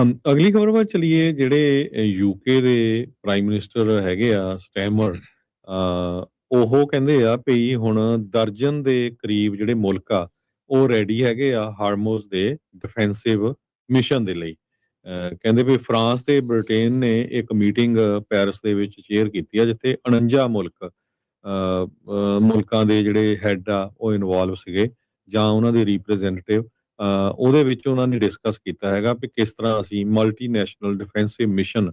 ਅਗਲੀ ਖਬਰ ਵੱਲ ਚਲੀਏ। ਜਿਹੜੇ ਯੂਕੇ ਦੇ ਪ੍ਰਾਈਮ ਮਿਨਿਸਟਰ ਹੈਗੇ ਆ ਸਟੈਮਰ, ਉਹ ਕਹਿੰਦੇ ਆ ਵੀ ਹੁਣ ਦਰਜਨ ਦੇ ਕਰੀਬ ਜਿਹੜੇ ਮੁਲਕ ਆ ਉਹ ਰੈਡੀ ਹੈਗੇ ਆ ਹਾਰਮੋਜ਼ ਦੇ ਡਿਫੈਂਸਿਵ ਮਿਸ਼ਨ ਦੇ ਲਈ। ਕਹਿੰਦੇ ਵੀ ਫਰਾਂਸ ਤੇ ਬ੍ਰਿਟੇਨ ਨੇ ਇੱਕ ਮੀਟਿੰਗ ਪੈਰਿਸ ਦੇ ਵਿੱਚ ਚੇਅਰ ਕੀਤੀ ਆ, ਜਿੱਥੇ 49 ਮੁਲਕਾਂ ਦੇ ਜਿਹੜੇ ਹੈੱਡ ਆ ਉਹ ਇਨਵੋਲਵ ਸੀਗੇ ਜਾਂ ਉਹਨਾਂ ਦੇ ਰਿਪਰੈਜ਼ੈਂਟੇਟਿਵ। ਉਹਦੇ ਵਿੱਚ ਉਹਨਾਂ ਨੇ ਡਿਸਕਸ ਕੀਤਾ ਹੈਗਾ ਵੀ ਕਿਸ ਤਰ੍ਹਾਂ ਅਸੀਂ ਮਲਟੀਨੈਸ਼ਨਲ ਡਿਫੈਂਸਿਵ ਮਿਸ਼ਨ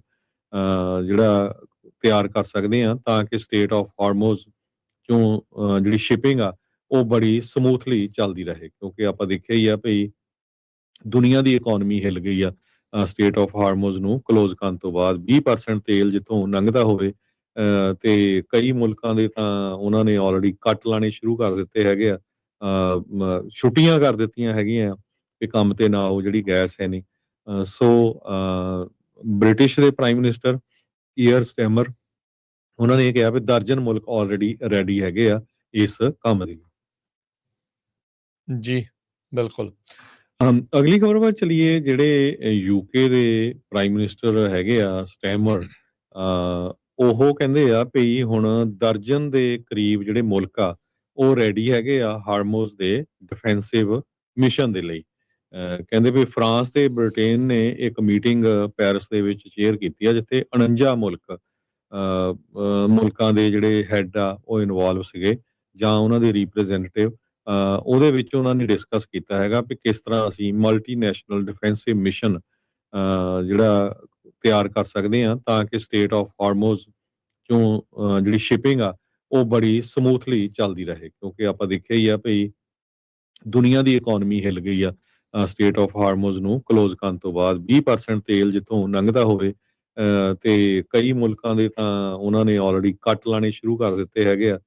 ਜਿਹੜਾ ਤਿਆਰ ਕਰ ਸਕਦੇ ਹਾਂ, ਤਾਂ ਕਿ ਸਟੇਟ ਆਫ ਹਾਰਮੋਜ਼ ਚੋਂ ਜਿਹੜੀ ਸ਼ਿਪਿੰਗ ਆ ਉਹ ਬੜੀ ਸਮੂਥਲੀ ਚੱਲਦੀ ਰਹੇ। ਕਿਉਂਕਿ ਆਪਾਂ ਦੇਖਿਆ ਹੀ ਆ ਵੀ ਦੁਨੀਆ ਦੀ ਇਕੋਨਮੀ ਹਿੱਲ ਗਈ ਆ ਸਟੇਟ ਆਫ ਹਾਰਮੋਜ਼ ਨੂੰ ਕਲੋਜ਼ ਕਰਨ ਤੋਂ ਬਾਅਦ। 20% ਤੇਲ ਜਿੱਥੋਂ ਲੰਘਦਾ ਹੋਵੇ, ਤੇ ਕਈ ਮੁਲਕਾਂ ਦੇ ਤਾਂ ਉਹਨਾਂ ਨੇ ਆਲਰੇਡੀ ਕੱਟ ਲਾਣੇ ਸ਼ੁਰੂ ਕਰ ਦਿੱਤੇ ਹੈਗੇ ਆ, ਛੁੱਟੀਆਂ ਕਰ ਦਿੱਤੀਆਂ ਹੈਗੀਆਂ ਕਿ ਕੰਮ ਤੇ ਨਾ ਆਓ, ਜਿਹੜੀ ਗੈਸ ਹੈ ਨਹੀਂ। ਬ੍ਰਿਟਿਸ਼ ਦੇ ਪ੍ਰਾਈਮ ਮਿਨਿਸਟਰ ਕੀਅਰ ਸਟੈਮਰ, ਉਹਨਾਂ ਨੇ ਇਹ ਕਿਹਾ ਵੀ ਦਰਜਨ ਮੁਲਕ ਆਲਰੇਡੀ ਰੈਡੀ ਹੈਗੇ ਆ ਇਸ ਕੰਮ ਦੇ ਲਈ। ਜੀ ਬਿਲਕੁਲ। ਅਗਲੀ ਖਬਰ ਵੱਲ ਚਲੀਏ। ਜਿਹੜੇ ਯੂਕੇ ਦੇ ਪ੍ਰਾਈਮ ਮਿਨਿਸਟਰ ਹੈਗੇ ਆ ਸਟੈਮਰ, ਉਹ ਕਹਿੰਦੇ ਆ ਵੀ ਹੁਣ ਦਰਜਨ ਦੇ ਕਰੀਬ ਜਿਹੜੇ ਮੁਲਕ ਆ ਉਹ ਰੈਡੀ ਹੈਗੇ ਆ ਹਾਰਮੋਜ਼ ਦੇ ਡਿਫੈਂਸਿਵ ਮਿਸ਼ਨ ਦੇ ਲਈ। ਕਹਿੰਦੇ ਵੀ ਫਰਾਂਸ ਤੇ ਬ੍ਰਿਟੇਨ ਨੇ ਇੱਕ ਮੀਟਿੰਗ ਪੈਰਿਸ ਦੇ ਵਿੱਚ ਚੇਅਰ ਕੀਤੀ ਆ, ਜਿੱਥੇ 49 ਮੁਲਕਾਂ ਦੇ ਜਿਹੜੇ ਹੈੱਡ ਆ ਉਹ ਇਨਵੋਲਵ ਸੀਗੇ ਜਾਂ ਉਹਨਾਂ ਦੇ ਰਿਪਰੈਜ਼ੈਂਟੇਟਿਵ। ਉਹਦੇ ਵਿੱਚ ਉਹਨਾਂ ਨੇ ਡਿਸਕਸ ਕੀਤਾ ਹੈਗਾ ਵੀ ਕਿਸ ਤਰ੍ਹਾਂ ਅਸੀਂ ਮਲਟੀਨੈਸ਼ਨਲ ਡਿਫੈਂਸਿਵ ਮਿਸ਼ਨ ਜਿਹੜਾ ਤਿਆਰ ਕਰ ਸਕਦੇ ਹਾਂ, ਤਾਂ ਕਿ ਸਟੇਟ ਆਫ ਹਾਰਮੋਜ਼ ਚੋਂ ਜਿਹੜੀ ਸ਼ਿਪਿੰਗ ਆ ਉਹ ਬੜੀ ਸਮੂਥਲੀ ਚੱਲਦੀ ਰਹੇ। ਕਿਉਂਕਿ ਆਪਾਂ ਦੇਖਿਆ ਹੀ ਆ ਵੀ ਦੁਨੀਆ ਦੀ ਇਕੋਨਮੀ ਹਿੱਲ ਗਈ ਆ ਸਟੇਟ ਆਫ ਹਾਰਮੋਜ਼ ਨੂੰ ਕਲੋਜ਼ ਕਰਨ ਤੋਂ ਬਾਅਦ। 20% ਤੇਲ ਜਿੱਥੋਂ ਲੰਘਦਾ ਹੋਵੇ, ਤੇ ਕਈ ਮੁਲਕਾਂ ਦੇ ਤਾਂ ਉਹਨਾਂ ਨੇ ਆਲਰੇਡੀ ਕੱਟ ਲਾਣੇ ਸ਼ੁਰੂ ਕਰ ਦਿੱਤੇ ਹੈਗੇ ਆ,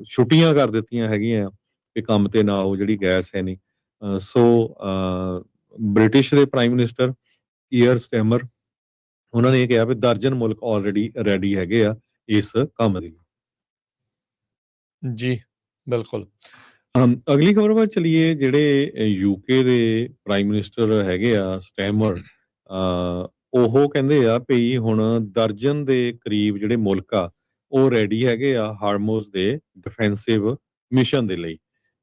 ਛੁੱਟੀਆਂ ਕਰ ਦਿੱਤੀਆਂ ਹੈਗੀਆਂ ਕਿ ਕੰਮ ਤੇ ਨਾ ਆਓ, ਜਿਹੜੀ ਗੈਸ ਹੈ ਨਹੀਂ। ਬ੍ਰਿਟਿਸ਼ ਦੇ ਪ੍ਰਾਈਮ ਮਿਨਿਸਟਰ ਕੀਅਰ ਸਟੈਮਰ, ਉਹਨਾਂ ਨੇ ਇਹ ਕਿਹਾ ਵੀ ਦਰਜਨ ਮੁਲਕ ਆਲਰੇਡੀ ਰੈਡੀ ਹੈਗੇ ਆ ਇਸ ਕੰਮ ਦੇ ਲਈ। ਜੀ ਬਿਲਕੁਲ। ਅਗਲੀ ਖਬਰ ਵੱਲ ਚਲੀਏ। ਜਿਹੜੇ ਯੂਕੇ ਦੇ ਪ੍ਰਾਈਮ ਮਿਨਿਸਟਰ ਹੈਗੇ ਆ ਸਟੈਮਰ, ਉਹ ਕਹਿੰਦੇ ਆ ਵੀ ਹੁਣ ਦਰਜਨ ਦੇ ਕਰੀਬ ਜਿਹੜੇ ਮੁਲਕ ਆ ਉਹ ਰੈਡੀ ਹੈਗੇ ਆ ਹਾਰਮੋਜ਼ ਦੇ ਡਿਫੈਂਸਿਵ ਮਿਸ਼ਨ ਦੇ ਲਈ।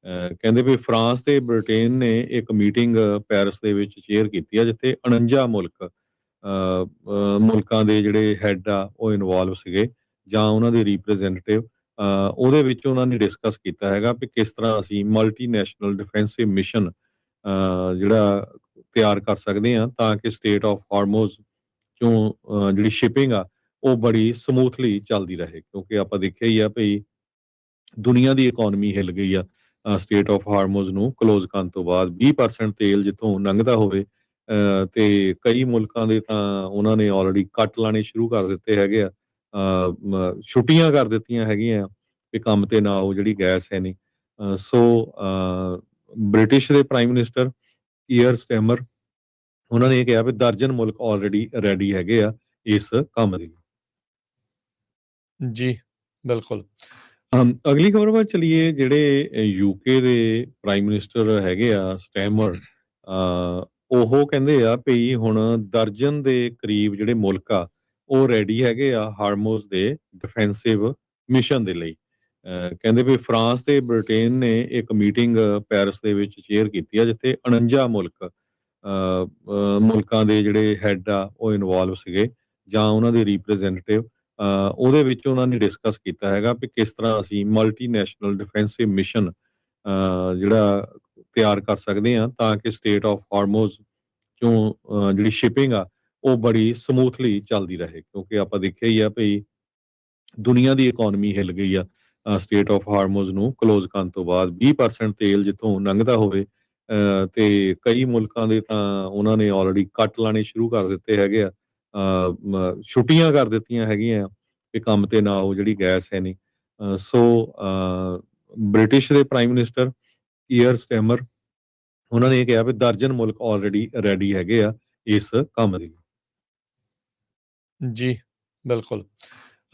ਕਹਿੰਦੇ ਵੀ ਫਰਾਂਸ ਤੇ ਬ੍ਰਿਟੇਨ ਨੇ ਇੱਕ ਮੀਟਿੰਗ ਪੈਰਿਸ ਦੇ ਵਿੱਚ ਚੇਅਰ ਕੀਤੀ ਆ, ਜਿੱਥੇ 49 ਮੁਲਕਾਂ ਦੇ ਜਿਹੜੇ ਹੈੱਡ ਆ ਉਹ ਇਨਵੋਲਵ ਸੀਗੇ ਜਾਂ ਉਹਨਾਂ ਦੇ ਰਿਪਰੈਜ਼ੈਂਟੇਟਿਵ। ਉਹਦੇ ਵਿੱਚ ਉਹਨਾਂ ਨੇ ਡਿਸਕਸ ਕੀਤਾ ਹੈਗਾ ਵੀ ਕਿਸ ਤਰ੍ਹਾਂ ਅਸੀਂ ਮਲਟੀਨੈਸ਼ਨਲ ਡਿਫੈਂਸਿਵ ਮਿਸ਼ਨ ਜਿਹੜਾ ਤਿਆਰ ਕਰ ਸਕਦੇ ਹਾਂ, ਤਾਂ ਕਿ ਸਟੇਟ ਆਫ ਹਾਰਮੋਜ਼ ਚੋਂ ਜਿਹੜੀ ਸ਼ਿਪਿੰਗ ਆ ਉਹ ਬੜੀ ਸਮੂਥਲੀ ਚੱਲਦੀ ਰਹੇ। ਕਿਉਂਕਿ ਆਪਾਂ ਦੇਖਿਆ ਹੀ ਆ ਵੀ ਦੁਨੀਆ ਦੀ ਇਕੋਨਮੀ ਹਿੱਲ ਗਈ ਆ ਸਟੇਟ ਆਫ ਹਾਰਮੋਜ਼ ਨੂੰ ਕਲੋਜ਼ ਕਰਨ ਤੋਂ ਬਾਅਦ। 20% ਤੇਲ ਜਿੱਥੋਂ ਲੰਘਦਾ ਹੋਵੇ, ਤੇ ਕਈ ਮੁਲਕਾਂ ਦੇ ਤਾਂ ਉਹਨਾਂ ਨੇ ਆਲਰੇਡੀ ਕੱਟ ਲਾਣੇ ਸ਼ੁਰੂ ਕਰ ਦਿੱਤੇ ਹੈਗੇ ਆ, ਛੁੱਟੀਆਂ ਕਰ ਦਿੱਤੀਆਂ ਹੈਗੀਆਂ ਕਿ ਕੰਮ ਤੇ ਨਾ ਆਓ, ਜਿਹੜੀ ਗੈਸ ਹੈ ਨਹੀਂ। ਬ੍ਰਿਟਿਸ਼ ਦੇ ਪ੍ਰਾਈਮ ਮਿਨਿਸਟਰ ਕੀਅਰ ਸਟੈਮਰ, ਉਹਨਾਂ ਨੇ ਇਹ ਕਿਹਾ ਵੀ ਦਰਜਨ ਮੁਲਕ ਆਲਰੇਡੀ ਰੈਡੀ ਹੈਗੇ ਆ ਇਸ ਕੰਮ ਦੇ ਲਈ। ਜੀ ਬਿਲਕੁਲ। ਅਗਲੀ ਖਬਰ ਵੱਲ ਚਲੀਏ। ਜਿਹੜੇ ਯੂਕੇ ਦੇ ਪ੍ਰਾਈਮ ਮਿਨਿਸਟਰ ਹੈਗੇ ਆ ਸਟੈਮਰ, ਉਹ ਕਹਿੰਦੇ ਆ ਵੀ ਹੁਣ ਦਰਜਨ ਦੇ ਕਰੀਬ ਜਿਹੜੇ ਮੁਲਕ ਆ ਉਹ ਰੈਡੀ ਹੈਗੇ ਆ ਹਾਰਮੋਜ਼ ਦੇ ਡਿਫੈਂਸਿਵ ਮਿਸ਼ਨ ਦੇ ਲਈ। ਕਹਿੰਦੇ ਵੀ ਫਰਾਂਸ ਤੇ ਬ੍ਰਿਟੇਨ ਨੇ ਇੱਕ ਮੀਟਿੰਗ ਪੈਰਿਸ ਦੇ ਵਿੱਚ ਚੇਅਰ ਕੀਤੀ ਆ, ਜਿੱਥੇ 49 ਮੁਲਕਾਂ ਦੇ ਜਿਹੜੇ ਹੈੱਡ ਆ ਉਹ ਇਨਵੋਲਵ ਸੀਗੇ ਜਾਂ ਉਹਨਾਂ ਦੇ ਰਿਪਰੈਜ਼ੈਂਟੇਟਿਵ। ਉਹਦੇ ਵਿੱਚ ਉਹਨਾਂ ਨੇ ਡਿਸਕਸ ਕੀਤਾ ਹੈਗਾ ਵੀ ਕਿਸ ਤਰ੍ਹਾਂ ਅਸੀਂ ਮਲਟੀਨੈਸ਼ਨਲ ਡਿਫੈਂਸਿਵ ਮਿਸ਼ਨ ਜਿਹੜਾ ਤਿਆਰ ਕਰ ਸਕਦੇ ਹਾਂ, ਤਾਂ ਕਿ ਸਟੇਟ ਆਫ ਹਾਰਮੋਜ਼ ਚੋਂ ਜਿਹੜੀ ਸ਼ਿਪਿੰਗ ਆ ਉਹ ਬੜੀ ਸਮੂਥਲੀ ਚੱਲਦੀ ਰਹੇ। ਕਿਉਂਕਿ ਆਪਾਂ ਦੇਖਿਆ ਹੀ ਆ ਵੀ ਦੁਨੀਆ ਦੀ ਇਕੋਨਮੀ ਹਿੱਲ ਗਈ ਆ ਸਟੇਟ ਆਫ ਹਾਰਮੋਜ਼ ਨੂੰ ਕਲੋਜ਼ ਕਰਨ ਤੋਂ ਬਾਅਦ। 20% ਤੇਲ ਜਿੱਥੋਂ ਲੰਘਦਾ ਹੋਵੇ, ਤੇ ਕਈ ਮੁਲਕਾਂ ਦੇ ਤਾਂ ਉਹਨਾਂ ਨੇ ਆਲਰੇਡੀ ਕੱਟ ਲਾਣੇ ਸ਼ੁਰੂ ਕਰ ਦਿੱਤੇ ਹੈਗੇ ਆ, ਛੁੱਟੀਆਂ ਕਰ ਦਿੱਤੀਆਂ ਹੈਗੀਆਂ ਕਿ ਕੰਮ ਤੇ ਨਾ ਆਓ, ਜਿਹੜੀ ਗੈਸ ਹੈ ਨਹੀਂ। ਬ੍ਰਿਟਿਸ਼ ਦੇ ਪ੍ਰਾਈਮ ਮਿਨਿਸਟਰ ਕੀਅਰ ਸਟੈਮਰ, ਉਹਨਾਂ ਨੇ ਇਹ ਕਿਹਾ ਵੀ ਦਰਜਨ ਮੁਲਕ ਆਲਰੇਡੀ ਰੈਡੀ ਹੈਗੇ ਆ ਇਸ ਕੰਮ ਦੇ ਲਈ। ਜੀ ਬਿਲਕੁਲ।